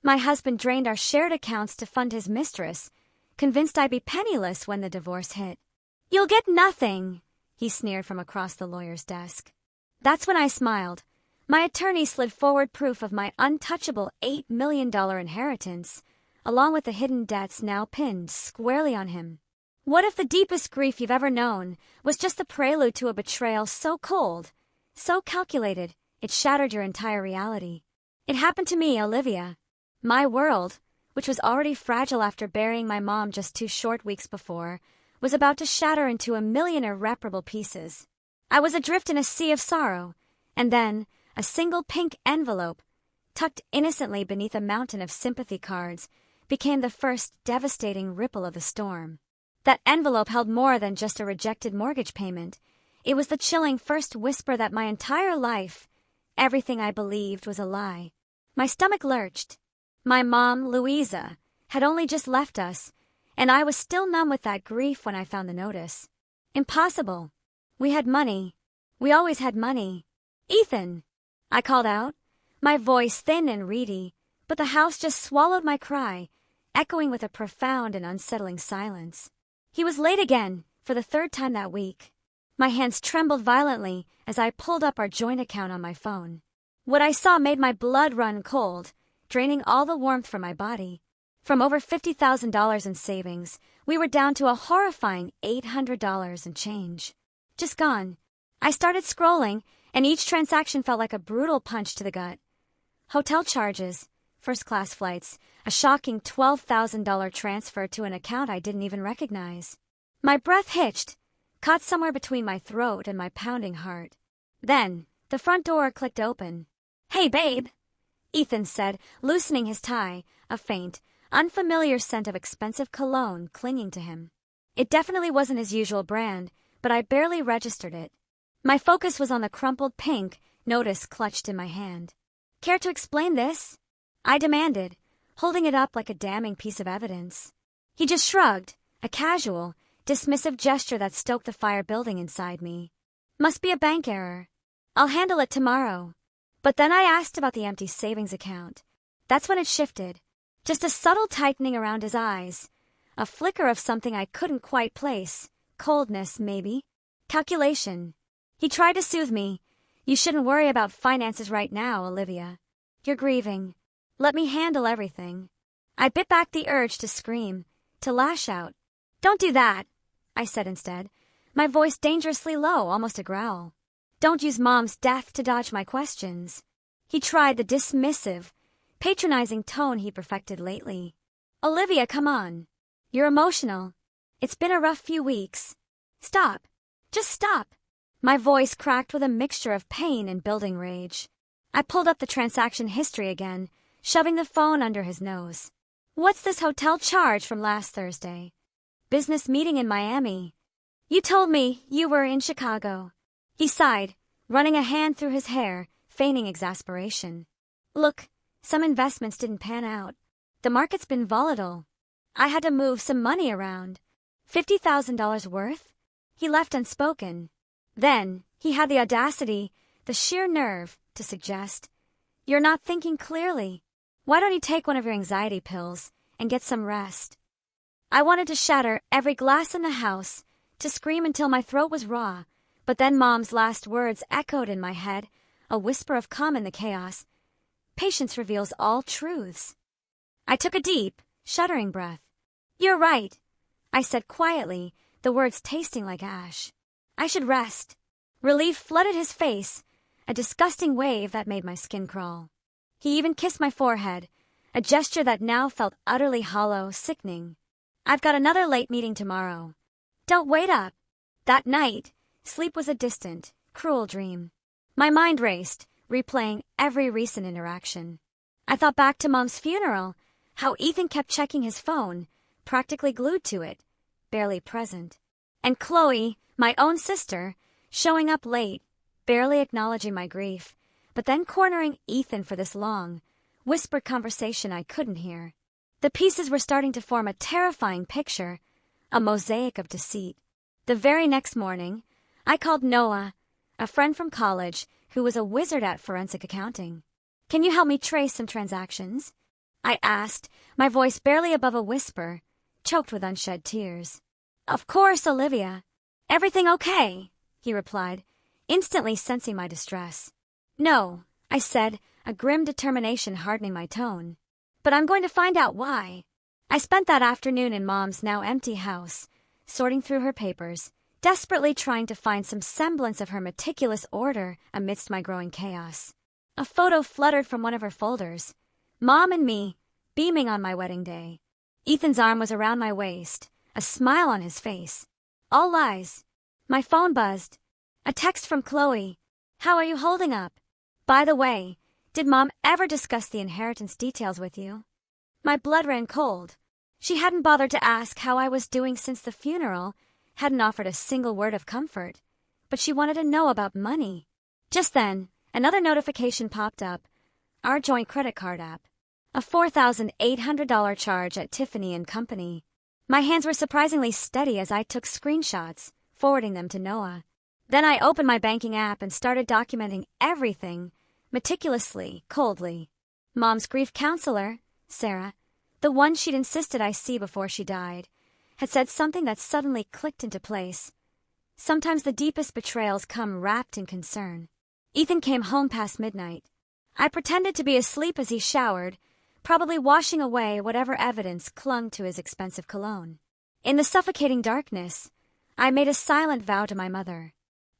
My husband drained our shared accounts to fund his mistress, convinced I'd be penniless when the divorce hit. "You'll get nothing," he sneered from across the lawyer's desk. That's when I smiled. My attorney slid forward proof of my untouchable $8 million inheritance, along with the hidden debts now pinned squarely on him. What if the deepest grief you've ever known was just the prelude to a betrayal so cold, so calculated, it shattered your entire reality? It happened to me, Olivia. My world, which was already fragile after burying my mom just 2 short weeks before, was about to shatter into a million irreparable pieces. I was adrift in a sea of sorrow, and then a single pink envelope, tucked innocently beneath a mountain of sympathy cards, became the first devastating ripple of the storm. That envelope held more than just a rejected mortgage payment. It was the chilling first whisper that my entire life, everything I believed, was a lie. My stomach lurched. My mom, Louisa, had only just left us, and I was still numb with that grief when I found the notice. Impossible. We had money. We always had money. "Ethan!" I called out, my voice thin and reedy, but the house just swallowed my cry, echoing with a profound and unsettling silence. He was late again, for the 3rd time that week. My hands trembled violently as I pulled up our joint account on my phone. What I saw made my blood run cold, draining all the warmth from my body. From over $50,000 in savings, we were down to a horrifying $800 and change. Just gone. I started scrolling, and each transaction felt like a brutal punch to the gut. Hotel charges, first-class flights, a shocking $12,000 transfer to an account I didn't even recognize. My breath hitched, caught somewhere between my throat and my pounding heart. Then, the front door clicked open. "Hey, babe," Ethan said, loosening his tie, a faint, unfamiliar scent of expensive cologne clinging to him. It definitely wasn't his usual brand, but I barely registered it. My focus was on the crumpled pink notice clutched in my hand. "Care to explain this?" I demanded, holding it up like a damning piece of evidence. He just shrugged, a casual, dismissive gesture that stoked the fire building inside me. "Must be a bank error. I'll handle it tomorrow." But then I asked about the empty savings account. That's when it shifted. Just a subtle tightening around his eyes. A flicker of something I couldn't quite place. Coldness, maybe. Calculation. He tried to soothe me. "You shouldn't worry about finances right now, Olivia. You're grieving. Let me handle everything." I bit back the urge to scream, to lash out. "Don't do that," I said instead, my voice dangerously low, almost a growl. "Don't use Mom's death to dodge my questions." He tried the dismissive, patronizing tone he perfected lately. "Olivia, come on. You're emotional. It's been a rough few weeks. Stop. Just stop." My voice cracked with a mixture of pain and building rage. I pulled up the transaction history again, shoving the phone under his nose. "What's this hotel charge from last Thursday?" "Business meeting in Miami." "You told me you were in Chicago." He sighed, running a hand through his hair, feigning exasperation. "Look, some investments didn't pan out. The market's been volatile. I had to move some money around." $50,000 worth? He left unspoken. Then, he had the audacity, the sheer nerve, to suggest, "You're not thinking clearly. Why don't you take one of your anxiety pills and get some rest?" I wanted to shatter every glass in the house, to scream until my throat was raw, but then Mom's last words echoed in my head, a whisper of calm in the chaos. "Patience reveals all truths." I took a deep, shuddering breath. "You're right," I said quietly, the words tasting like ash. "I should rest." Relief flooded his face, a disgusting wave that made my skin crawl. He even kissed my forehead, a gesture that now felt utterly hollow, sickening. "I've got another late meeting tomorrow. Don't wait up." That night, sleep was a distant, cruel dream. My mind raced, replaying every recent interaction. I thought back to Mom's funeral, how Ethan kept checking his phone, practically glued to it, barely present. And Chloe, my own sister, showing up late, barely acknowledging my grief, but then cornering Ethan for this long, whispered conversation I couldn't hear. The pieces were starting to form a terrifying picture, a mosaic of deceit. The very next morning, I called Noah, a friend from college who was a wizard at forensic accounting. "Can you help me trace some transactions?" I asked, my voice barely above a whisper, choked with unshed tears. Of course, Olivia. Everything okay? He replied, instantly sensing my distress. No, I said, a grim determination hardening my tone. But I'm going to find out why. I spent that afternoon in Mom's now empty house, sorting through her papers, desperately trying to find some semblance of her meticulous order amidst my growing chaos. A photo fluttered from one of her folders. Mom and me, beaming on my wedding day. Ethan's arm was around my waist, a smile on his face. All lies. My phone buzzed. A text from Chloe. How are you holding up? By the way, did Mom ever discuss the inheritance details with you? My blood ran cold. She hadn't bothered to ask how I was doing since the funeral, hadn't offered a single word of comfort, but she wanted to know about money. Just then, another notification popped up, our joint credit card app. A $4,800 charge at Tiffany & Company. My hands were surprisingly steady as I took screenshots, forwarding them to Noah. Then I opened my banking app and started documenting everything, meticulously, coldly. Mom's grief counselor, Sarah, the one she'd insisted I see before she died, had said something that suddenly clicked into place. Sometimes the deepest betrayals come wrapped in concern. Ethan came home past midnight. I pretended to be asleep as he showered, probably washing away whatever evidence clung to his expensive cologne. In the suffocating darkness, I made a silent vow to my mother.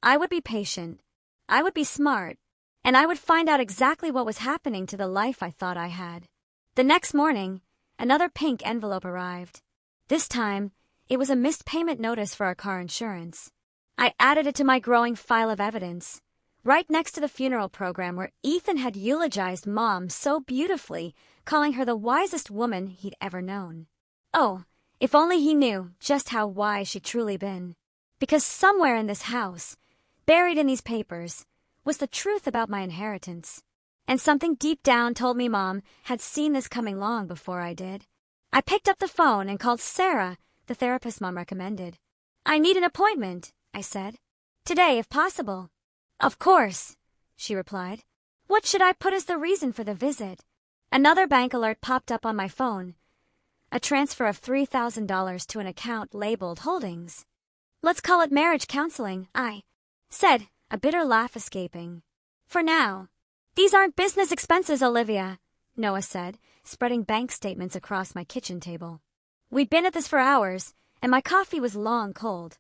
I would be patient, I would be smart, and I would find out exactly what was happening to the life I thought I had. The next morning, another pink envelope arrived. This time, it was a missed payment notice for our car insurance. I added it to my growing file of evidence, right next to the funeral program where Ethan had eulogized Mom so beautifully, calling her the wisest woman he'd ever known. Oh, if only he knew just how wise she'd truly been. Because somewhere in this house, buried in these papers, was the truth about my inheritance. And something deep down told me Mom had seen this coming long before I did. I picked up the phone and called Sarah, the therapist Mom recommended. I need an appointment, I said. Today, if possible. Of course, she replied. What should I put as the reason for the visit? Another bank alert popped up on my phone. A transfer of $3,000 to an account labeled Holdings. Let's call it marriage counseling, I said, a bitter laugh escaping. For now. These aren't business expenses, Olivia, Noah said, spreading bank statements across my kitchen table. We'd been at this for hours, and my coffee was long cold.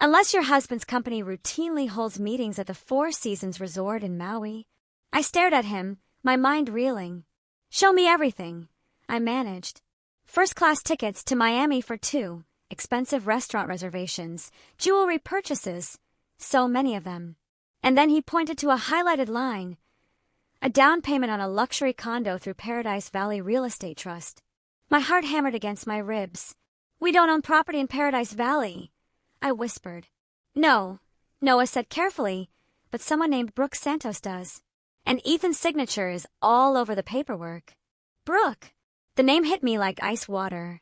Unless your husband's company routinely holds meetings at the Four Seasons Resort in Maui. I stared at him, my mind reeling. Show me everything, I managed. First-class tickets to Miami for 2, expensive restaurant reservations, jewelry purchases, so many of them. And then he pointed to a highlighted line. A down payment on a luxury condo through Paradise Valley Real Estate Trust. My heart hammered against my ribs. We don't own property in Paradise Valley, I whispered. No, Noah said carefully, but someone named Brooke Santos does. And Ethan's signature is all over the paperwork. Brooke. The name hit me like ice water.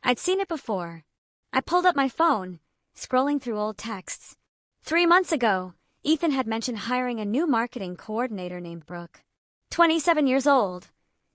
I'd seen it before. I pulled up my phone, scrolling through old texts. 3 months ago, Ethan had mentioned hiring a new marketing coordinator named Brooke. 27 years old,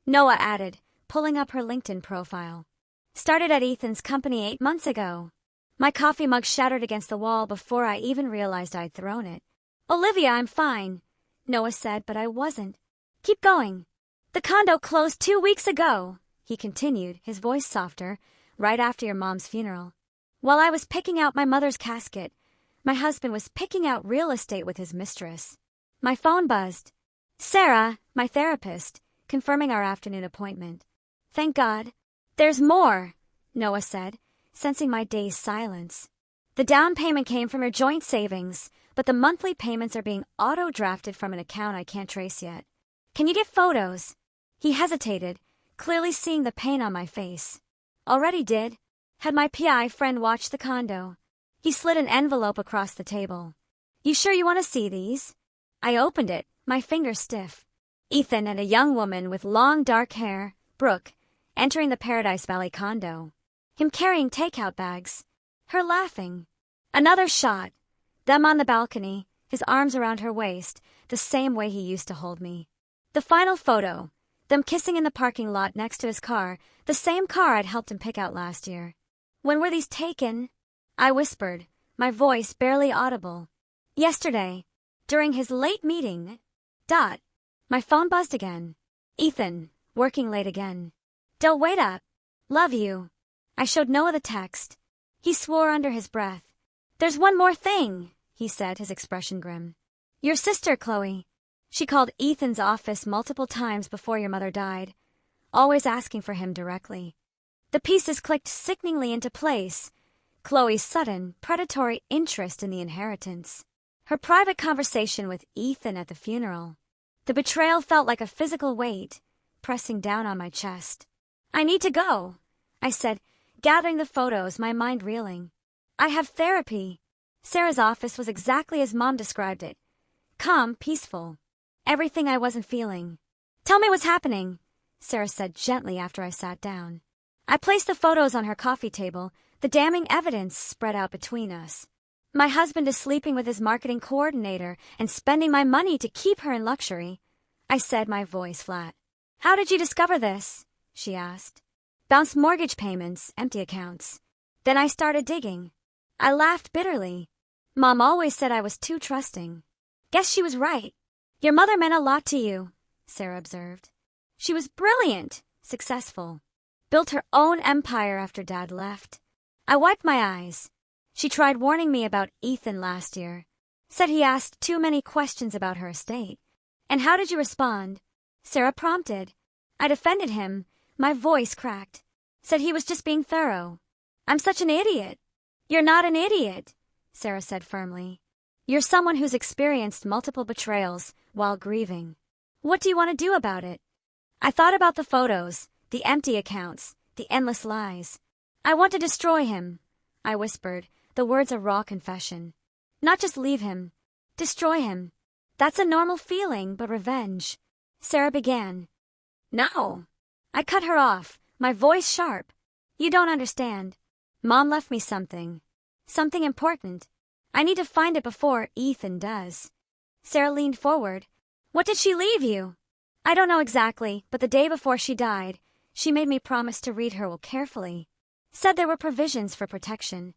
Noah added, pulling up her LinkedIn profile. Started at Ethan's company 8 months ago. My coffee mug shattered against the wall before I even realized I'd thrown it. Olivia, I'm fine, Noah said, but I wasn't. Keep going. The condo closed 2 weeks ago, he continued, his voice softer, right after your mom's funeral. While I was picking out my mother's casket, my husband was picking out real estate with his mistress. My phone buzzed. Sarah, my therapist, confirming our afternoon appointment. Thank God. There's more, Noah said, sensing my dazed silence. The down payment came from your joint savings, but the monthly payments are being auto-drafted from an account I can't trace yet. Can you get photos? He hesitated, clearly seeing the pain on my face. Already did. Had my PI friend watch the condo. He slid an envelope across the table. You sure you want to see these? I opened it, my fingers stiff. Ethan and a young woman with long dark hair, Brooke, entering the Paradise Valley condo. Him carrying takeout bags. Her laughing. Another shot. Them on the balcony, his arms around her waist, the same way he used to hold me. The final photo, Them kissing in the parking lot next to his car, the same car I'd helped him pick out last year. When were these taken? I whispered, my voice barely audible. Yesterday. During his late meeting. My phone buzzed again. Ethan, working late again. Del, wait up. Love you. I showed Noah the text. He swore under his breath. There's one more thing, he said, his expression grim. Your sister, Chloe. She called Ethan's office multiple times before your mother died, always asking for him directly. The pieces clicked sickeningly into place. Chloe's sudden, predatory interest in the inheritance. Her private conversation with Ethan at the funeral. The betrayal felt like a physical weight, pressing down on my chest. I need to go, I said, gathering the photos, my mind reeling. I have therapy. Sarah's office was exactly as Mom described it. Calm, peaceful. Everything I wasn't feeling. Tell me what's happening, Sarah said gently after I sat down. I placed the photos on her coffee table, the damning evidence spread out between us. My husband is sleeping with his marketing coordinator and spending my money to keep her in luxury, I said, my voice flat. How did you discover this? She asked. Bounced mortgage payments, empty accounts. Then I started digging. I laughed bitterly. Mom always said I was too trusting. Guess she was right. Your mother meant a lot to you, Sarah observed. She was brilliant, successful. Built her own empire after Dad left. I wiped my eyes. She tried warning me about Ethan last year. Said he asked too many questions about her estate. And how did you respond? Sarah prompted. I defended him. My voice cracked. Said he was just being thorough. I'm such an idiot. You're not an idiot, Sarah said firmly. You're someone who's experienced multiple betrayals while grieving. What do you want to do about it? I thought about the photos, the empty accounts, the endless lies. I want to destroy him, I whispered, the words a raw confession. Not just leave him. Destroy him. That's a normal feeling, but revenge. Sarah began. No. I cut her off, my voice sharp. You don't understand. Mom left me something. Something important. I need to find it before Ethan does. Sarah leaned forward. What did she leave you? I don't know exactly, but the day before she died, she made me promise to read her will carefully. Said there were provisions for protection.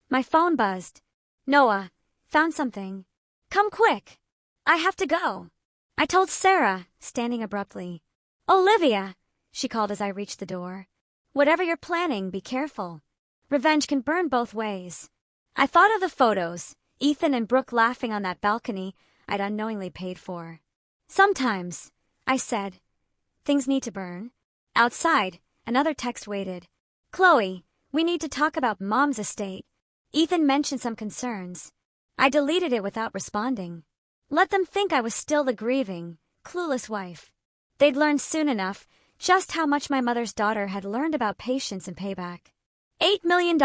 My phone buzzed. Noah, found something. Come quick. I have to go. I told Sarah, standing abruptly. Olivia, she called as I reached the door. Whatever you're planning, be careful. Revenge can burn both ways. I thought of the photos, Ethan and Brooke laughing on that balcony I'd unknowingly paid for. Sometimes, I said, things need to burn. Outside, another text waited. Chloe, we need to talk about Mom's estate. Ethan mentioned some concerns. I deleted it without responding. Let them think I was still the grieving, clueless wife. They'd learn soon enough just how much my mother's daughter had learned about patience and payback. $8 million,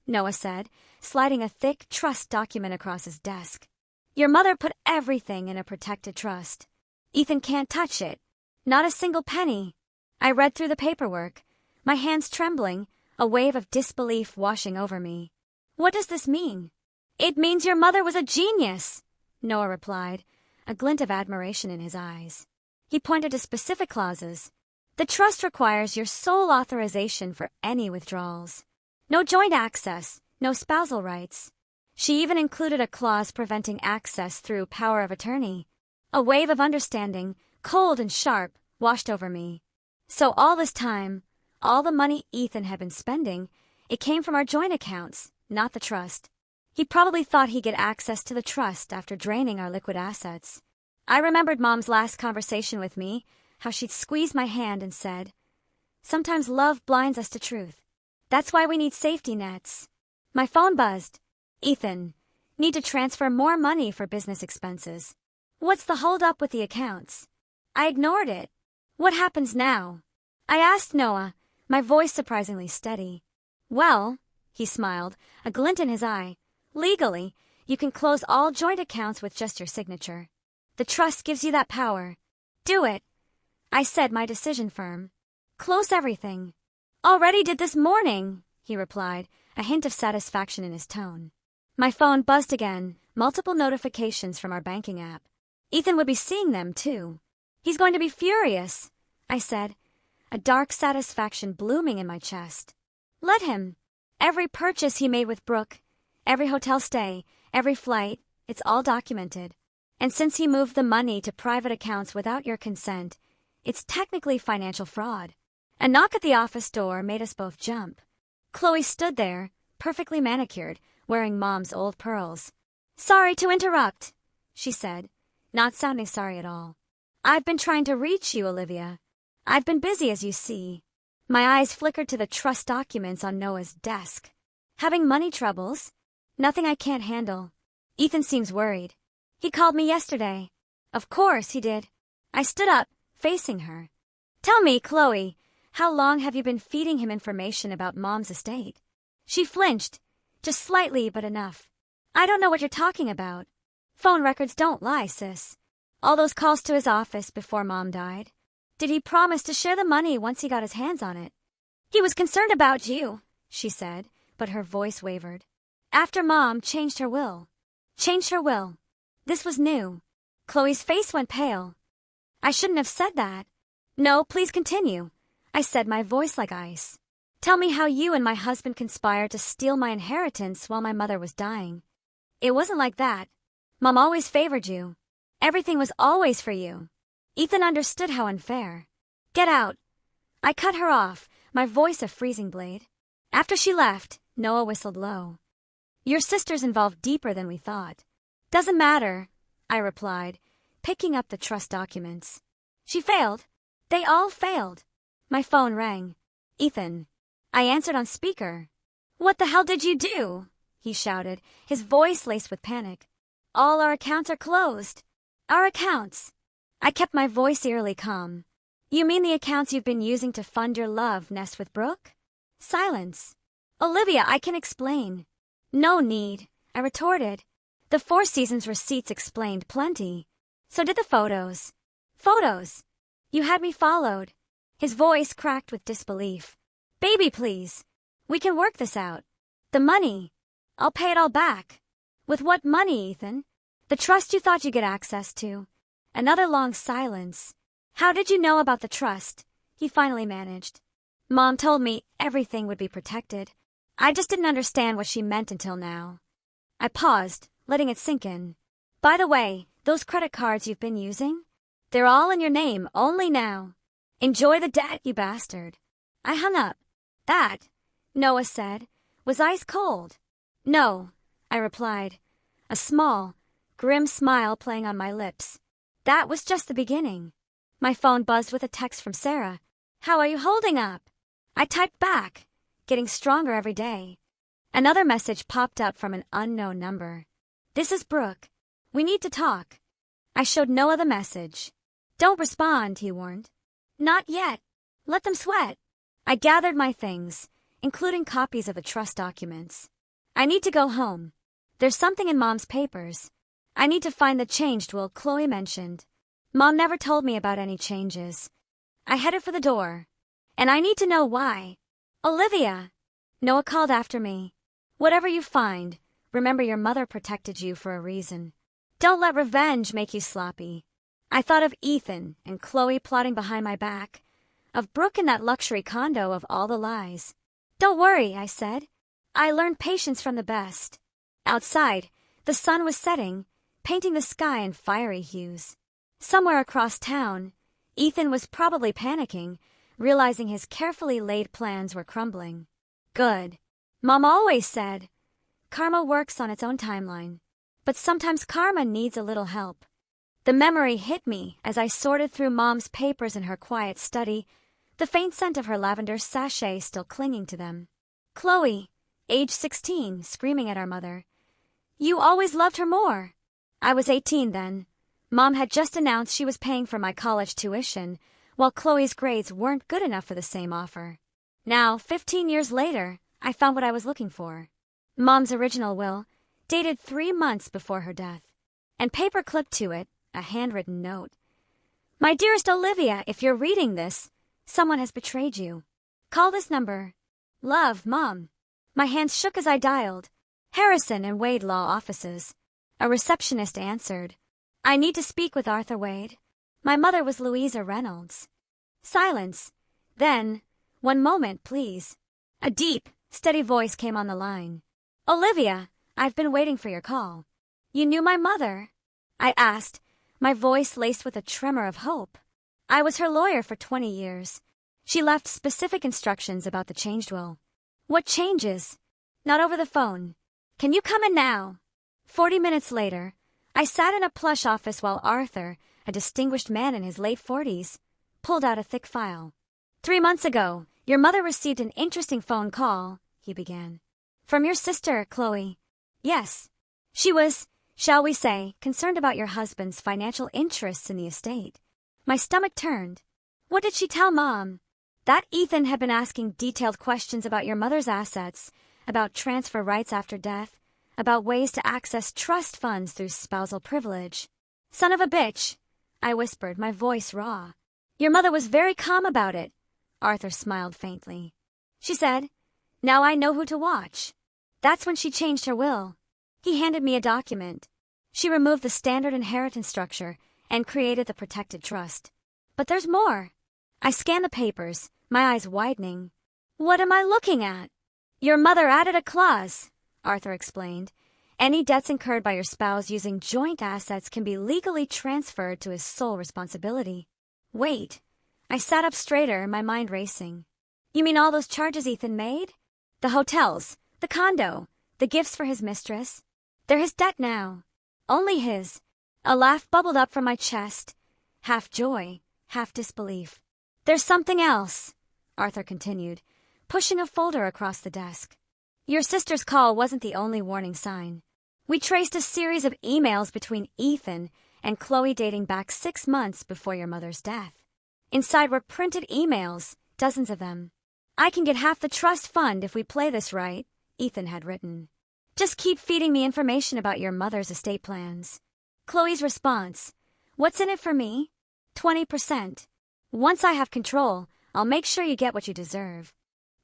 Noah said, sliding a thick trust document across his desk. Your mother put everything in a protected trust. Ethan can't touch it. Not a single penny. I read through the paperwork, my hands trembling, a wave of disbelief washing over me. What does this mean? It means your mother was a genius, Noah replied, a glint of admiration in his eyes. He pointed to specific clauses. The trust requires your sole authorization for any withdrawals. No joint access, no spousal rights. She even included a clause preventing access through power of attorney. A wave of understanding, cold and sharp, washed over me. So all this time, all the money Ethan had been spending, it came from our joint accounts, not the trust. He probably thought he'd get access to the trust after draining our liquid assets. I remembered Mom's last conversation with me, how she'd squeezed my hand and said, "Sometimes love blinds us to truth. That's why we need safety nets." My phone buzzed. "Ethan, need to transfer more money for business expenses. What's the hold-up with the accounts?" I ignored it. "What happens now?" I asked Noah, my voice surprisingly steady. "Well," he smiled, a glint in his eye, "legally, you can close all joint accounts with just your signature. The trust gives you that power. Do it." I said, my decision firm. "Close everything." "Already did this morning," he replied, a hint of satisfaction in his tone. My phone buzzed again, multiple notifications from our banking app. Ethan would be seeing them, too. He's going to be furious, I said, a dark satisfaction blooming in my chest. Let him. Every purchase he made with Brooke, every hotel stay, every flight, it's all documented. And since he moved the money to private accounts without your consent, it's technically financial fraud. A knock at the office door made us both jump. Chloe stood there, perfectly manicured, wearing Mom's old pearls. Sorry to interrupt, she said, not sounding sorry at all. I've been trying to reach you, Olivia. I've been busy, as you see. My eyes flickered to the trust documents on Noah's desk. Having money troubles? Nothing I can't handle. Ethan seems worried. He called me yesterday. Of course he did. I stood up, facing her. Tell me, Chloe, how long have you been feeding him information about Mom's estate? She flinched, just slightly but enough. I don't know what you're talking about. Phone records don't lie, sis. All those calls to his office before Mom died. Did he promise to share the money once he got his hands on it? He was concerned about you, she said, but her voice wavered. After Mom changed her will. Changed her will. This was new. Chloe's face went pale. I shouldn't have said that. No, please continue, I said, my voice like ice. Tell me how you and my husband conspired to steal my inheritance while my mother was dying. It wasn't like that. Mom always favored you. Everything was always for you. Ethan understood how unfair. Get out. I cut her off, my voice a freezing blade. After she left, Noah whistled low. Your sister's involved deeper than we thought. Doesn't matter, I replied, picking up the trust documents. She failed. They all failed. My phone rang. Ethan. I answered on speaker. What the hell did you do? He shouted, his voice laced with panic. All our accounts are closed. Our accounts. I kept my voice eerily calm. You mean the accounts you've been using to fund your love nest with Brooke? Silence. Olivia, I can explain. No need, I retorted. The Four Seasons receipts explained plenty. So did the photos. Photos. You had me followed. His voice cracked with disbelief. Baby, please. We can work this out. The money. I'll pay it all back. With what money, Ethan? The trust you thought you'd get access to. Another long silence. How did you know about the trust? He finally managed. Mom told me everything would be protected. I just didn't understand what she meant until now. I paused, letting it sink in. By the way, those credit cards you've been using? They're all in your name only now. Enjoy the debt, you bastard. I hung up. That, Noah said, was ice cold. No, I replied, a small, grim smile playing on my lips. That was just the beginning. My phone buzzed with a text from Sarah. How are you holding up? I typed back, getting stronger every day. Another message popped up from an unknown number. This is Brooke. We need to talk. I showed Noah the message. Don't respond, he warned. Not yet. Let them sweat. I gathered my things, including copies of the trust documents. I need to go home. There's something in Mom's papers. I need to find the changed will Chloe mentioned. Mom never told me about any changes. I headed for the door. And I need to know why. Olivia! Noah called after me. Whatever you find, remember your mother protected you for a reason. Don't let revenge make you sloppy. I thought of Ethan and Chloe plotting behind my back, of Brooke in that luxury condo, of all the lies. Don't worry, I said. I learned patience from the best. Outside, the sun was setting, painting the sky in fiery hues. Somewhere across town, Ethan was probably panicking, realizing his carefully laid plans were crumbling. Good. Mom always said, karma works on its own timeline, but sometimes karma needs a little help. The memory hit me as I sorted through Mom's papers in her quiet study, the faint scent of her lavender sachet still clinging to them. Chloe, age 16, screaming at our mother. You always loved her more. I was 18 then. Mom had just announced she was paying for my college tuition, while Chloe's grades weren't good enough for the same offer. Now, 15 years later, I found what I was looking for. Mom's original will, dated 3 months before her death, and paper clipped to it, a handwritten note. My dearest Olivia, if you're reading this, someone has betrayed you. Call this number. Love, Mom. My hands shook as I dialed. Harrison and Wade Law offices. A receptionist answered. I need to speak with Arthur Wade. My mother was Louisa Reynolds. Silence. Then, "One moment, please." A deep, steady voice came on the line. "Olivia, I've been waiting for your call." "You knew my mother?" I asked, my voice laced with a tremor of hope. I was her lawyer for 20 years. She left specific instructions about the changed will. "What changes?" "Not over the phone. Can you come in now?" 40 minutes later, I sat in a plush office while Arthur, a distinguished man in his late 40s, pulled out a thick file. "3 months ago, your mother received an interesting phone call," he began. "From your sister, Chloe." "Yes. She was, shall we say, concerned about your husband's financial interests in the estate." My stomach turned. "What did she tell Mom?" "That Ethan had been asking detailed questions about your mother's assets, about transfer rights after death, about ways to access trust funds through spousal privilege." "Son of a bitch," I whispered, my voice raw. "Your mother was very calm about it." Arthur smiled faintly. "She said, 'Now I know who to watch.' That's when she changed her will." He handed me a document. "She removed the standard inheritance structure and created the protected trust." "But there's more." I scanned the papers, my eyes widening. "What am I looking at?" "Your mother added a clause," Arthur explained. "Any debts incurred by your spouse using joint assets can be legally transferred to his sole responsibility." "Wait." I sat up straighter, my mind racing. "You mean all those charges Ethan made? The hotels, the condo, the gifts for his mistress? They're his debt now. Only his." A laugh bubbled up from my chest, half joy, half disbelief. "There's something else," Arthur continued, pushing a folder across the desk. "Your sister's call wasn't the only warning sign. We traced a series of emails between Ethan and Chloe dating back 6 months before your mother's death. Inside were printed emails, dozens of them. 'I can get half the trust fund if we play this right,' Ethan had written. 'Just keep feeding me information about your mother's estate plans.' Chloe's response, 'What's in it for me? 20%. Once I have control, I'll make sure you get what you deserve.'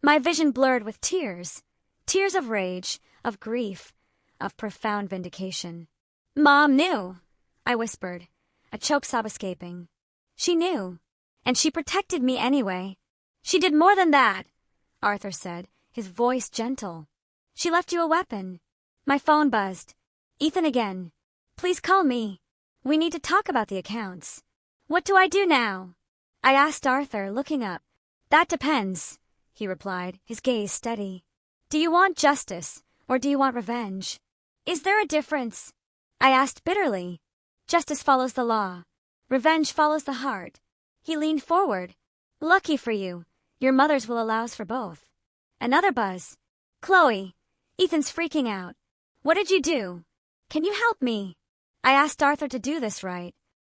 My vision blurred with tears. Tears of rage, of grief, of profound vindication. "Mom knew," I whispered, a choke sob escaping. "She knew. And she protected me anyway." "She did more than that," Arthur said, his voice gentle. "She left you a weapon." My phone buzzed. "Ethan again. Please call me. We need to talk about the accounts." "What do I do now?" I asked Arthur, looking up. "That depends," he replied, his gaze steady. "Do you want justice, or do you want revenge?" "Is there a difference?" I asked bitterly. "Justice follows the law. Revenge follows the heart." He leaned forward. "Lucky for you, your mother's will allows for both." Another buzz. "Chloe, Ethan's freaking out. What did you do? Can you help me?" I asked Arthur to do this right.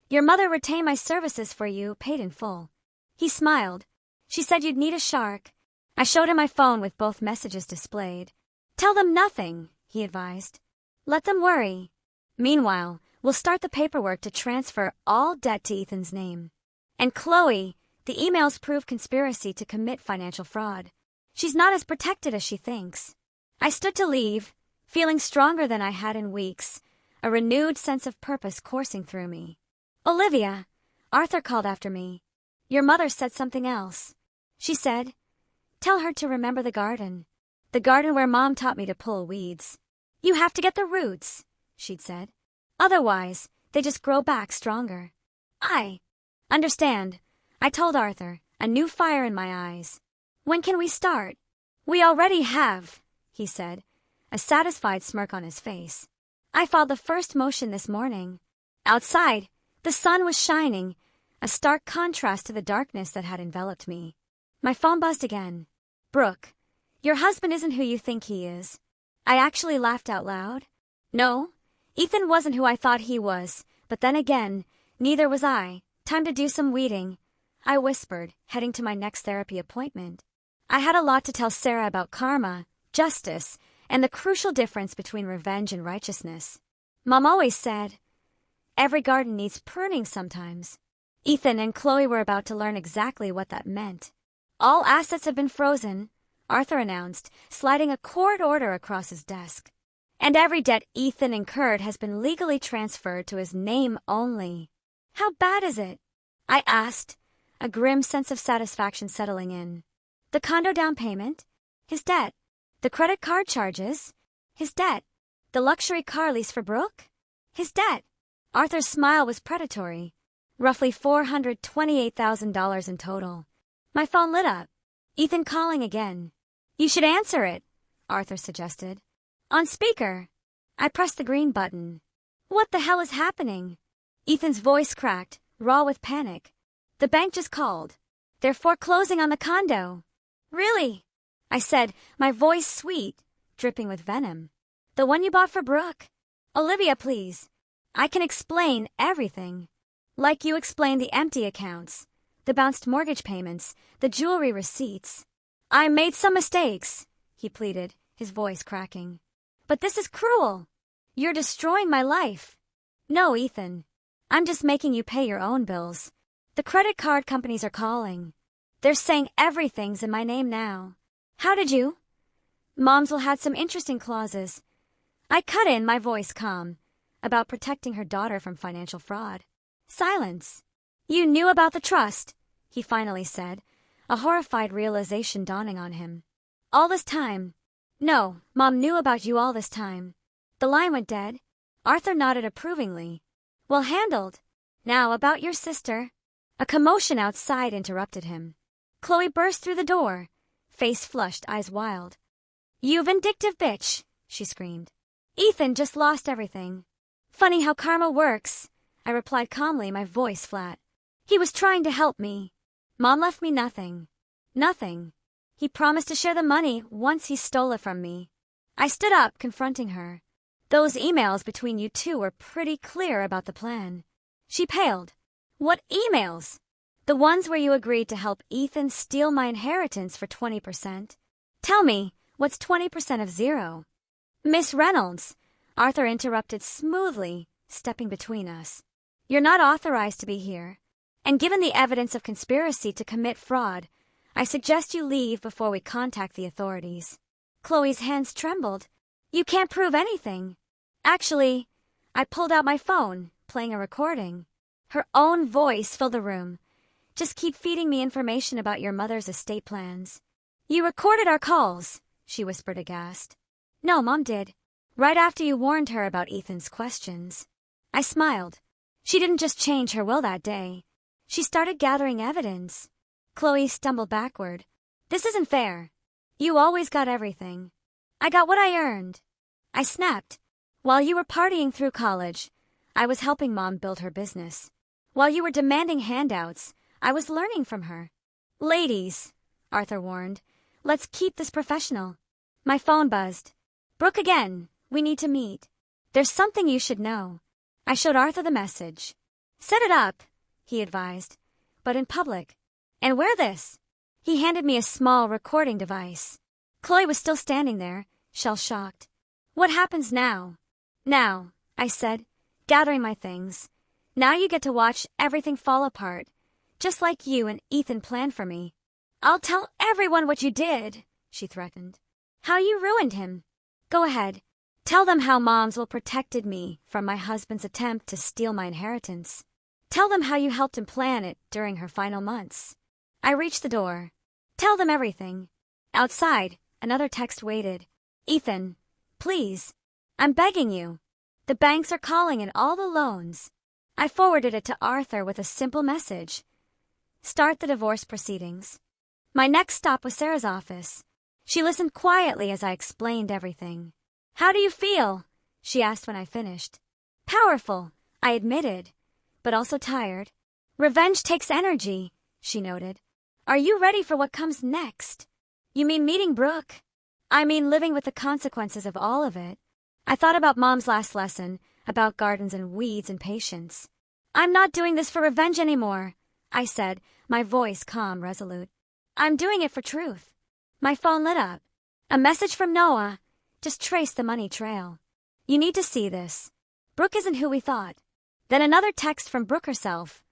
"Your mother retained my services for you, paid in full." He smiled. "She said you'd need a shark." I showed him my phone with both messages displayed. "Tell them nothing," he advised. "Let them worry. Meanwhile, we'll start the paperwork to transfer all debt to Ethan's name. And Chloe, the emails prove conspiracy to commit financial fraud. She's not as protected as she thinks." I stood to leave, feeling stronger than I had in weeks, a renewed sense of purpose coursing through me. "Olivia," Arthur called after me. "Your mother said something else. She said, 'Tell her to remember the garden where Mom taught me to pull weeds. You have to get the roots,' she'd said. 'Otherwise, they just grow back stronger.'" "I understand," I told Arthur, a new fire in my eyes. "When can we start?" "We already have," he said, a satisfied smirk on his face. "I followed the first motion this morning." Outside, the sun was shining, a stark contrast to the darkness that had enveloped me. My phone buzzed again. "Brooke, your husband isn't who you think he is." I actually laughed out loud. No, Ethan wasn't who I thought he was, but then again, neither was I. "Time to do some weeding," I whispered, heading to my next therapy appointment. I had a lot to tell Sarah about karma, justice, and the crucial difference between revenge and righteousness. Mom always said, "Every garden needs pruning sometimes." Ethan and Chloe were about to learn exactly what that meant. "All assets have been frozen," Arthur announced, sliding a court order across his desk. "And every debt Ethan incurred has been legally transferred to his name only." "How bad is it?" I asked, a grim sense of satisfaction settling in. The condo down payment? His debt. The credit card charges? His debt. The luxury car lease for Brooke? His debt. Arthur's smile was predatory. Roughly $428,000 in total. My phone lit up. Ethan calling again. You should answer it, Arthur suggested. On speaker. I pressed the green button. What the hell is happening? Ethan's voice cracked, raw with panic. The bank just called. They're foreclosing on the condo. Really? I said, my voice sweet, dripping with venom. The one you bought for Brooke? Olivia, please. I can explain everything. Like you explained the empty accounts, the bounced mortgage payments, the jewelry receipts. I made some mistakes, he pleaded, his voice cracking. But this is cruel. You're destroying my life. No, Ethan. I'm just making you pay your own bills. The credit card companies are calling. They're saying everything's in my name now. How did you? Momsville had some interesting clauses. I cut in, my voice calm, about protecting her daughter from financial fraud. Silence. You knew about the trust, he finally said, a horrified realization dawning on him. All this time. No, Mom knew about you all this time. The line went dead. Arthur nodded approvingly. Well handled. Now about your sister. A commotion outside interrupted him. Chloe burst through the door, face flushed, eyes wild. You vindictive bitch, she screamed. Ethan just lost everything. Funny how karma works, I replied calmly, my voice flat. He was trying to help me. Mom left me nothing. Nothing. He promised to share the money once he stole it from me. I stood up, confronting her. Those emails between you two were pretty clear about the plan. She paled. What emails? The ones where you agreed to help Ethan steal my inheritance for 20%. Tell me, what's 20% of zero? Miss Reynolds, Arthur interrupted smoothly, stepping between us. You're not authorized to be here. And given the evidence of conspiracy to commit fraud, I suggest you leave before we contact the authorities. Chloe's hands trembled. You can't prove anything. Actually, I pulled out my phone, playing a recording. Her own voice filled the room. Just keep feeding me information about your mother's estate plans. You recorded our calls, she whispered aghast. No, Mom did. Right after you warned her about Ethan's questions. I smiled. She didn't just change her will that day. She started gathering evidence. Chloe stumbled backward. This isn't fair. You always got everything. I got what I earned. I snapped. While you were partying through college, I was helping Mom build her business. While you were demanding handouts, I was learning from her. Ladies, Arthur warned, let's keep this professional. My phone buzzed. Brooke again, we need to meet. There's something you should know. I showed Arthur the message. Set it up, he advised, but in public. And wear this. He handed me a small recording device. Chloe was still standing there, shell-shocked. What happens now? Now, I said, gathering my things. Now you get to watch everything fall apart, just like you and Ethan planned for me. I'll tell everyone what you did, she threatened. How you ruined him. Go ahead. Tell them how Momsville protected me from my husband's attempt to steal my inheritance. Tell them how you helped him plan it during her final months. I reached the door. Tell them everything. Outside, another text waited. Ethan, please. I'm begging you. The banks are calling in all the loans. I forwarded it to Arthur with a simple message. Start the divorce proceedings. My next stop was Sarah's office. She listened quietly as I explained everything. How do you feel? She asked when I finished. Powerful, I admitted, but also tired. Revenge takes energy, she noted. Are you ready for what comes next? You mean meeting Brooke? I mean living with the consequences of all of it. I thought about Mom's last lesson, about gardens and weeds and patience. I'm not doing this for revenge anymore, I said, my voice calm, resolute. I'm doing it for truth. My phone lit up. A message from Noah. Just trace the money trail. You need to see this. Brooke isn't who we thought. Then another text from Brooke herself.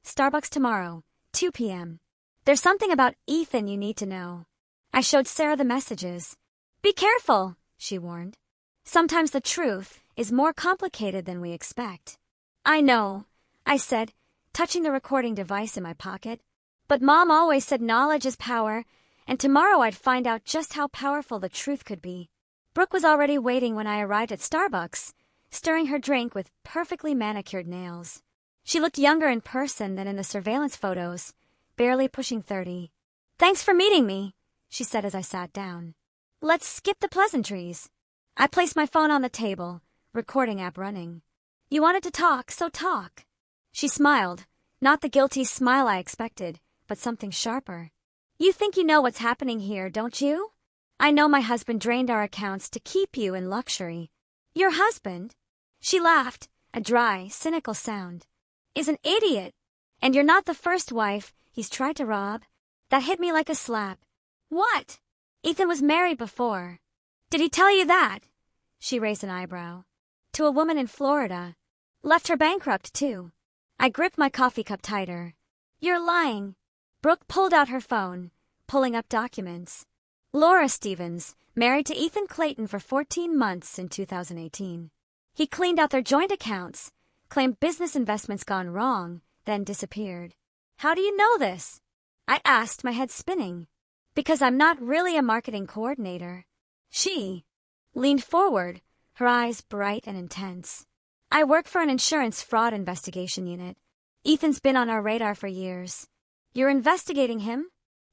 Starbucks tomorrow, 2 p.m. There's something about Ethan you need to know. I showed Sarah the messages. Be careful, she warned. Sometimes the truth is more complicated than we expect. I know, I said, touching the recording device in my pocket. But Mom always said knowledge is power, and tomorrow I'd find out just how powerful the truth could be. Brooke was already waiting when I arrived at Starbucks, stirring her drink with perfectly manicured nails. She looked younger in person than in the surveillance photos, barely pushing 30. "Thanks for meeting me," she said as I sat down. "Let's skip the pleasantries." I placed my phone on the table, recording app running. "You wanted to talk, so talk." She smiled, not the guilty smile I expected, but something sharper. "You think you know what's happening here, don't you? I know my husband drained our accounts to keep you in luxury." "Your husband?" She laughed, a dry, cynical sound. "Is an idiot. And you're not the first wife he's tried to rob." That hit me like a slap. "What? Ethan was married before." "Did he tell you that?" She raised an eyebrow. "To a woman in Florida. Left her bankrupt, too." I gripped my coffee cup tighter. "You're lying." Brooke pulled out her phone, pulling up documents. Laura Stevens, married to Ethan Clayton for 14 months in 2018. He cleaned out their joint accounts, claimed business investments gone wrong, then disappeared. "How do you know this?" I asked, my head spinning. "Because I'm not really a marketing coordinator." She leaned forward, her eyes bright and intense. "I work for an insurance fraud investigation unit. Ethan's been on our radar for years." "You're investigating him?"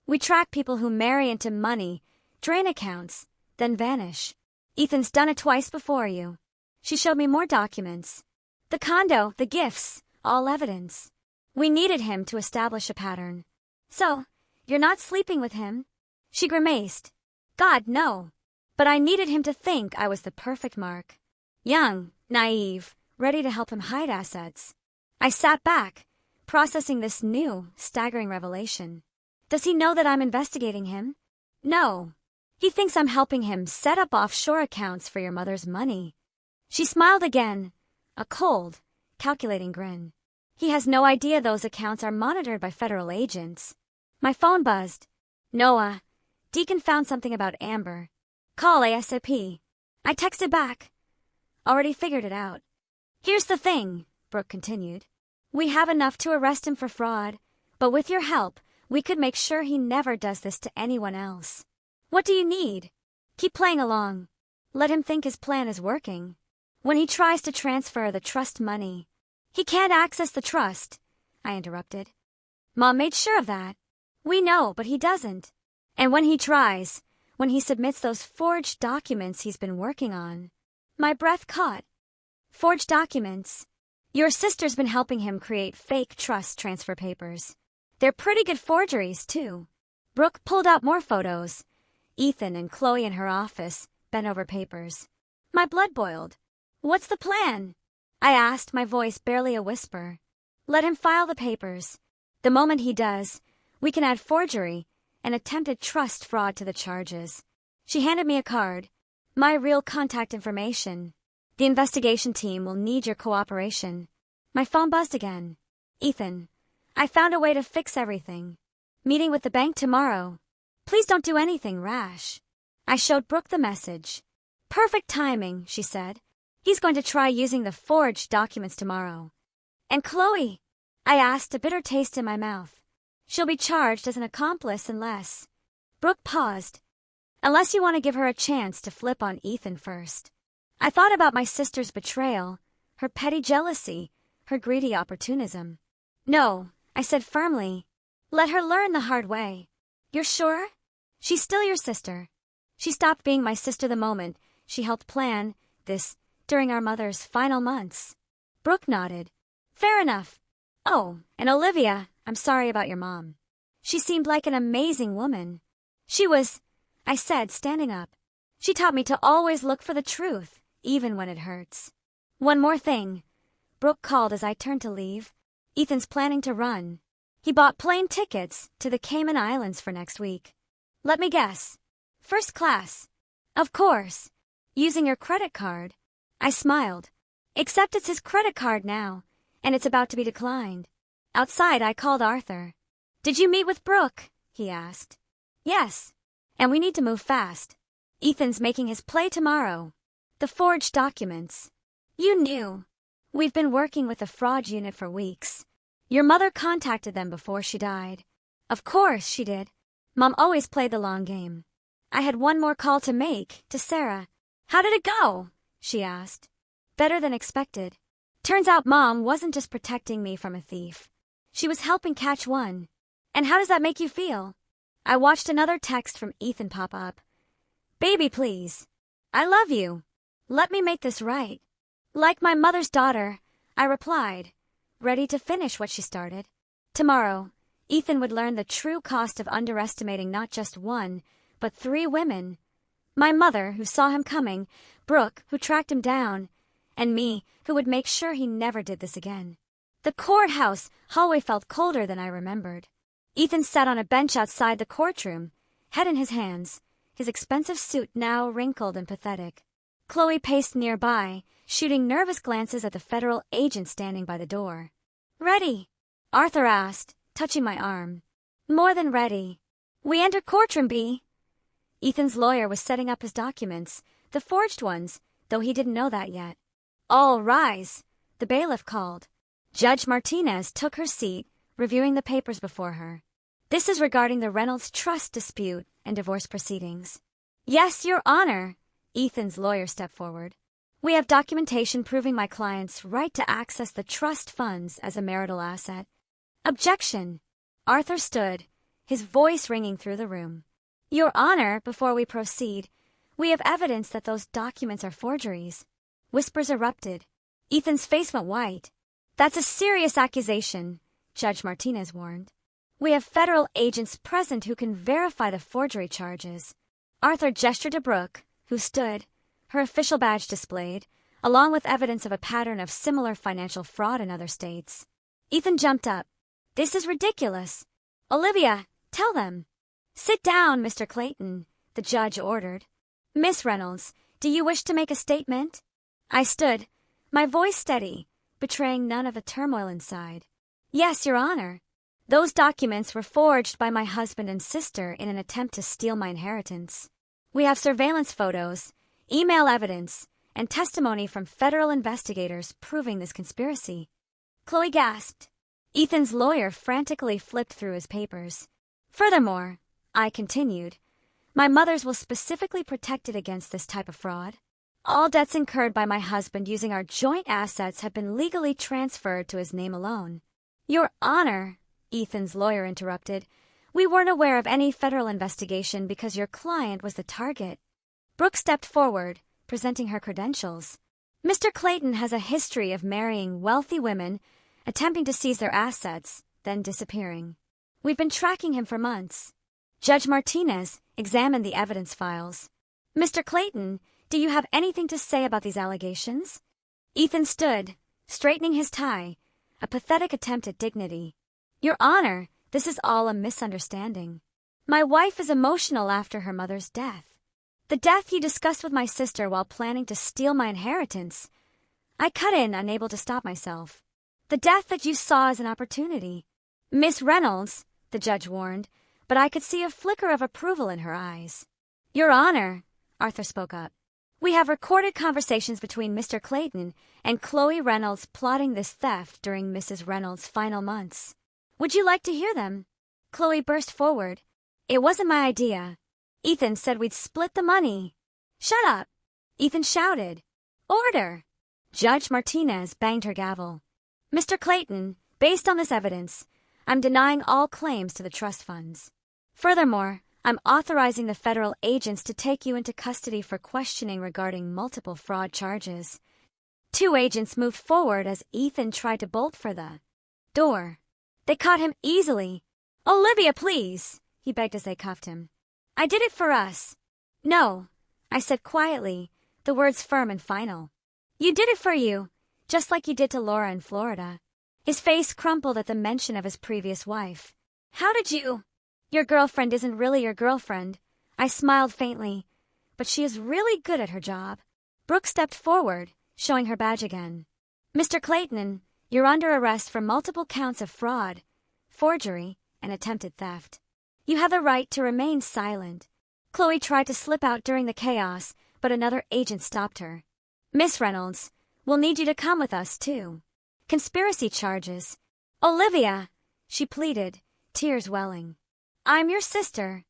"We track people who marry into money, drain accounts, then vanish. Ethan's done it twice before you." She showed me more documents. The condo, the gifts, all evidence. We needed him to establish a pattern. "So, you're not sleeping with him?" She grimaced. "God, no. But I needed him to think I was the perfect mark. Young, naive, ready to help him hide assets." I sat back, processing this new, staggering revelation. "Does he know that I'm investigating him?" "No. He thinks I'm helping him set up offshore accounts for your mother's money." She smiled again, a cold, calculating grin. "He has no idea those accounts are monitored by federal agents." My phone buzzed. "Noah, Deacon found something about Amber. Call ASAP." I texted back. "Already figured it out." "Here's the thing," Brooke continued. "We have enough to arrest him for fraud, but with your help, we could make sure he never does this to anyone else." "What do you need?" "Keep playing along. Let him think his plan is working. When he tries to transfer the trust money." "He can't access the trust," I interrupted. "Mom made sure of that." "We know, but he doesn't. And when he tries, when he submits those forged documents he's been working on." My breath caught. "Forged documents?" "Your sister's been helping him create fake trust transfer papers. They're pretty good forgeries, too." Brooke pulled out more photos. Ethan and Chloe in her office bent over papers. My blood boiled. "What's the plan?" I asked, my voice barely a whisper. "Let him file the papers. The moment he does, we can add forgery and attempted trust fraud to the charges." She handed me a card. "My real contact information. The investigation team will need your cooperation." My phone buzzed again. "Ethan, I found a way to fix everything. Meeting with the bank tomorrow. Please don't do anything rash." I showed Brooke the message. "Perfect timing," she said. "He's going to try using the forged documents tomorrow." "And Chloe?" I asked, a bitter taste in my mouth. "She'll be charged as an accomplice unless..." Brooke paused. "Unless you want to give her a chance to flip on Ethan first." I thought about my sister's betrayal, her petty jealousy, her greedy opportunism. "No," I said firmly. "Let her learn the hard way." "You're sure?" "She's still your sister." She stopped being my sister the moment she helped plan this during our mother's final months. Brooke nodded. "Fair enough. Oh, and Olivia, I'm sorry about your mom. She seemed like an amazing woman." "She was," I said, standing up. "She taught me to always look for the truth, even when it hurts." "One more thing," Brooke called as I turned to leave. "Ethan's planning to run. He bought plane tickets to the Cayman Islands for next week." "Let me guess. First class." "Of course. Using your credit card." I smiled. "Except it's his credit card now, and it's about to be declined." Outside, I called Arthur. "Did you meet with Brooke?" he asked. "Yes. And we need to move fast. Ethan's making his play tomorrow." "The forged documents." "You knew. We've been working with the fraud unit for weeks. Your mother contacted them before she died. Of course she did. Mom always played the long game. I had one more call to make, to Sarah. How did it go? She asked. Better than expected. Turns out Mom wasn't just protecting me from a thief. She was helping catch one. And how does that make you feel? I watched another text from Ethan pop up. Baby, please. I love you. Let me make this right. Like my mother's daughter, I replied, ready to finish what she started. Tomorrow, Ethan would learn the true cost of underestimating not just one, but 3 women. My mother, who saw him coming, Brooke, who tracked him down, and me, who would make sure he never did this again. The courthouse hallway felt colder than I remembered. Ethan sat on a bench outside the courtroom, head in his hands, his expensive suit now wrinkled and pathetic. Chloe paced nearby, shooting nervous glances at the federal agent standing by the door. Ready? Arthur asked, touching my arm. More than ready. We enter courtroom, B. Ethan's lawyer was setting up his documents, the forged ones, though he didn't know that yet. All rise, the bailiff called. Judge Martinez took her seat, reviewing the papers before her. This is regarding the Reynolds trust dispute and divorce proceedings. Yes, Your Honor, Ethan's lawyer stepped forward. We have documentation proving my client's right to access the trust funds as a marital asset. Objection. Arthur stood, his voice ringing through the room. Your Honor, before we proceed, we have evidence that those documents are forgeries. Whispers erupted. Ethan's face went white. That's a serious accusation, Judge Martinez warned. We have federal agents present who can verify the forgery charges. Arthur gestured to Brooke, who stood, her official badge displayed, along with evidence of a pattern of similar financial fraud in other states. Ethan jumped up. This is ridiculous. Olivia, tell them. Sit down, Mr. Clayton, the judge ordered. Miss Reynolds, do you wish to make a statement? I stood, my voice steady, betraying none of the turmoil inside. Yes, Your Honor. Those documents were forged by my husband and sister in an attempt to steal my inheritance. We have surveillance photos, email evidence, and testimony from federal investigators proving this conspiracy. Chloe gasped. Ethan's lawyer frantically flipped through his papers. Furthermore, I continued, my mother's will specifically protect it against this type of fraud. All debts incurred by my husband using our joint assets have been legally transferred to his name alone. Your Honor, Ethan's lawyer interrupted, we weren't aware of any federal investigation because your client was the target. Brooke stepped forward, presenting her credentials. Mr. Clayton has a history of marrying wealthy women, attempting to seize their assets, then disappearing. We've been tracking him for months. Judge Martinez examined the evidence files. Mr. Clayton, do you have anything to say about these allegations? Ethan stood, straightening his tie, a pathetic attempt at dignity. Your Honor, this is all a misunderstanding. My wife is emotional after her mother's death. The death you discussed with my sister while planning to steal my inheritance. I cut in, unable to stop myself. The death that you saw as an opportunity. Miss Reynolds, the judge warned, but I could see a flicker of approval in her eyes. Your Honor, Arthur spoke up. We have recorded conversations between Mr. Clayton and Chloe Reynolds plotting this theft during Mrs. Reynolds' final months. Would you like to hear them? Chloe burst forward. It wasn't my idea. Ethan said we'd split the money. Shut up! Ethan shouted. Order! Judge Martinez banged her gavel. Mr. Clayton, based on this evidence, I'm denying all claims to the trust funds. Furthermore, I'm authorizing the federal agents to take you into custody for questioning regarding multiple fraud charges. 2 agents moved forward as Ethan tried to bolt for the door. They caught him easily. Olivia, please, he begged as they cuffed him. I did it for us. No, I said quietly, the words firm and final. You did it for you, just like you did to Laura in Florida. His face crumpled at the mention of his previous wife. How did you? Your girlfriend isn't really your girlfriend. I smiled faintly, but she is really good at her job. Brooke stepped forward, showing her badge again. Mr. Clayton, you're under arrest for multiple counts of fraud, forgery, and attempted theft. You have the right to remain silent. Chloe tried to slip out during the chaos, but another agent stopped her. Miss Reynolds, we'll need you to come with us, too. Conspiracy charges. Olivia, she pleaded, tears welling. I'm your sister.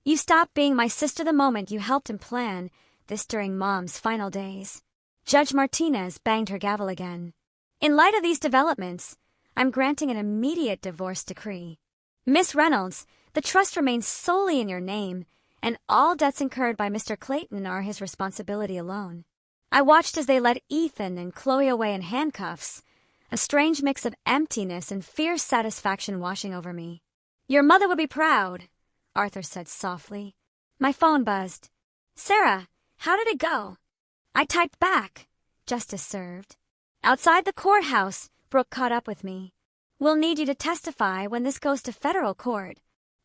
You stopped being my sister the moment you helped him plan this during Mom's final days. Judge Martinez banged her gavel again. In light of these developments, I'm granting an immediate divorce decree. Miss Reynolds, the trust remains solely in your name, and all debts incurred by Mr. Clayton are his responsibility alone. I watched as they led Ethan and Chloe away in handcuffs, a strange mix of emptiness and fierce satisfaction washing over me. Your mother would be proud, Arthur said softly. My phone buzzed. Sarah, how did it go? I typed back. Justice served. Outside the courthouse, Brooke caught up with me. We'll need you to testify when this goes to federal court.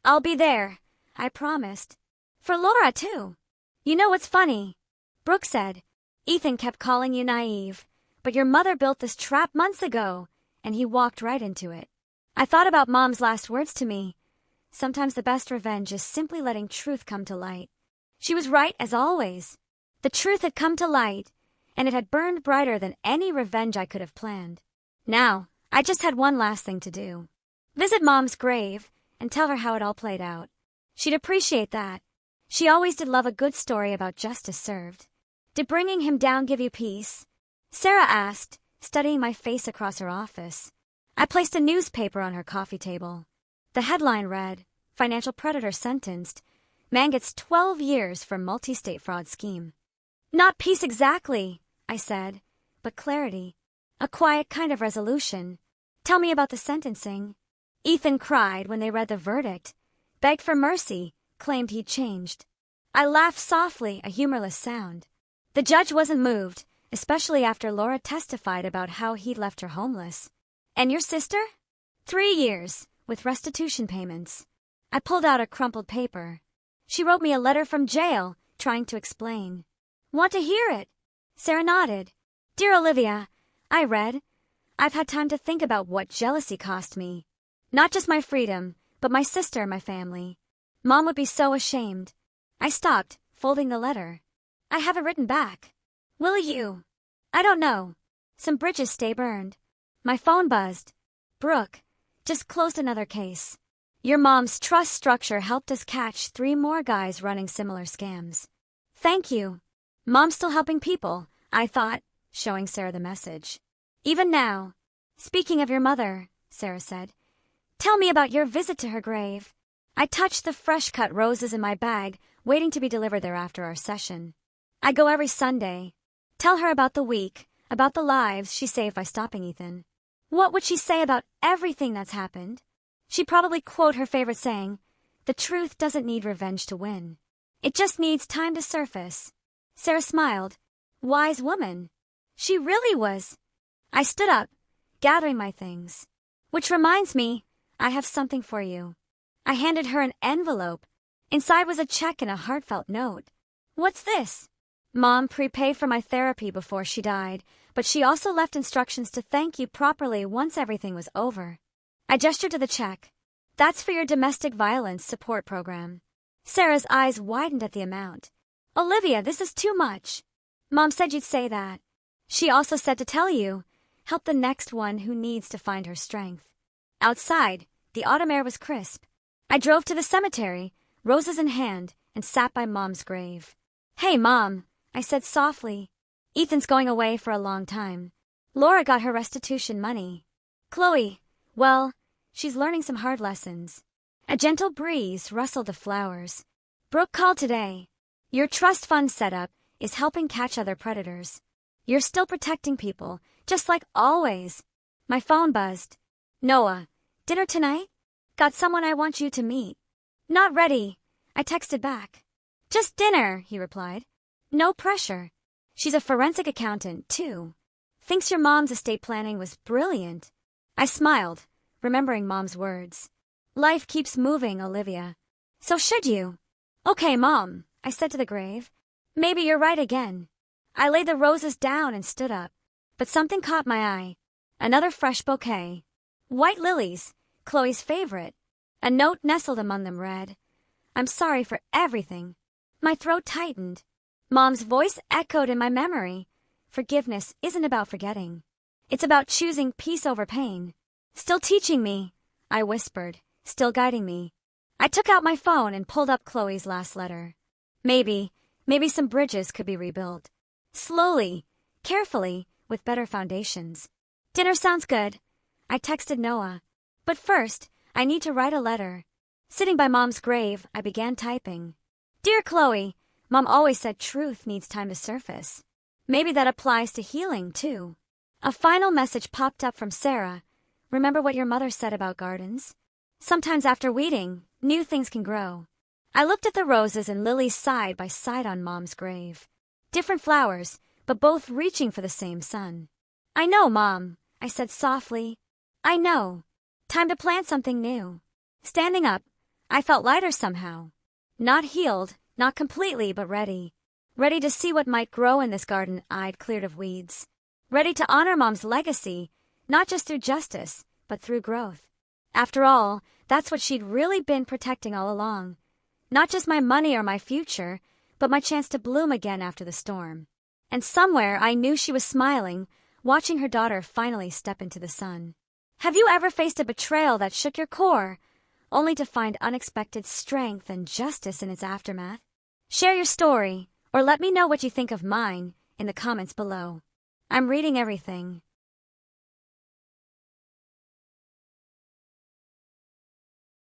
I'll be there, I promised. For Laura, too. You know what's funny? Brooke said, Ethan kept calling you naive, but your mother built this trap months ago, and he walked right into it. I thought about Mom's last words to me. Sometimes the best revenge is simply letting truth come to light. She was right as always. The truth had come to light, and it had burned brighter than any revenge I could have planned. Now, I just had one last thing to do. Visit Mom's grave and tell her how it all played out. She'd appreciate that. She always did love a good story about justice served. Did bringing him down give you peace? Sarah asked, studying my face across her office. I placed a newspaper on her coffee table. The headline read, Financial Predator Sentenced. Man gets 12 years for multi-state fraud scheme. Not peace exactly, I said, but clarity. A quiet kind of resolution. Tell me about the sentencing. Ethan cried when they read the verdict, begged for mercy, claimed he'd changed. I laughed softly, a humorless sound. The judge wasn't moved, especially after Laura testified about how he'd left her homeless. And your sister? 3 years, with restitution payments. I pulled out a crumpled paper. She wrote me a letter from jail, trying to explain. Want to hear it? Sarah nodded. Dear Olivia, I read. I've had time to think about what jealousy cost me. Not just my freedom, but my sister and my family. Mom would be so ashamed. I stopped, folding the letter. I haven't written back. Will you? I don't know. Some bridges stay burned. My phone buzzed. Brooke, just closed another case. Your mom's trust structure helped us catch 3 more guys running similar scams. Thank you. Mom's still helping people, I thought, showing Sarah the message. Even now. Speaking of your mother, Sarah said, tell me about your visit to her grave. I touched the fresh-cut roses in my bag, waiting to be delivered there after our session. I go every Sunday. Tell her about the week, about the lives she saved by stopping Ethan. What would she say about everything that's happened? She'd probably quote her favorite saying, the truth doesn't need revenge to win. It just needs time to surface. Sarah smiled. Wise woman. She really was. I stood up, gathering my things. Which reminds me, I have something for you. I handed her an envelope. Inside was a check and a heartfelt note. What's this? Mom prepaid for my therapy before she died, but she also left instructions to thank you properly once everything was over. I gestured to the check. That's for your domestic violence support program. Sarah's eyes widened at the amount. Olivia, this is too much. Mom said you'd say that. She also said to tell you, help the next one who needs to find her strength. Outside, the autumn air was crisp. I drove to the cemetery, roses in hand, and sat by Mom's grave. Hey, Mom, I said softly. Ethan's going away for a long time. Laura got her restitution money. Chloe, well, she's learning some hard lessons. A gentle breeze rustled the flowers. Brooke called today. Your trust fund setup is helping catch other predators. You're still protecting people, just like always. My phone buzzed. Noah, dinner tonight? Got someone I want you to meet. Not ready, I texted back. Just dinner, he replied. No pressure. She's a forensic accountant, too. Thinks your mom's estate planning was brilliant. I smiled, remembering Mom's words. Life keeps moving, Olivia. So should you. Okay, Mom, I said to the grave. Maybe you're right again. I laid the roses down and stood up. But something caught my eye. Another fresh bouquet. White lilies, Chloe's favorite. A note nestled among them read, I'm sorry for everything. My throat tightened. Mom's voice echoed in my memory. Forgiveness isn't about forgetting. It's about choosing peace over pain. Still teaching me, I whispered, still guiding me. I took out my phone and pulled up Chloe's last letter. Maybe some bridges could be rebuilt. Slowly, carefully, with better foundations. Dinner sounds good, I texted Noah. But first, I need to write a letter. Sitting by Mom's grave, I began typing. Dear Chloe, Mom always said truth needs time to surface. Maybe that applies to healing, too. A final message popped up from Sarah. Remember what your mother said about gardens? Sometimes after weeding, new things can grow. I looked at the roses and lilies side by side on Mom's grave. Different flowers, but both reaching for the same sun. I know, Mom, I said softly. I know. Time to plant something new. Standing up, I felt lighter somehow. Not healed, not completely, but ready. Ready to see what might grow in this garden I'd cleared of weeds. Ready to honor Mom's legacy, not just through justice, but through growth. After all, that's what she'd really been protecting all along. Not just my money or my future, but my chance to bloom again after the storm. And somewhere I knew she was smiling, watching her daughter finally step into the sun. Have you ever faced a betrayal that shook your core, only to find unexpected strength and justice in its aftermath? Share your story, or let me know what you think of mine in the comments below. I'm reading everything.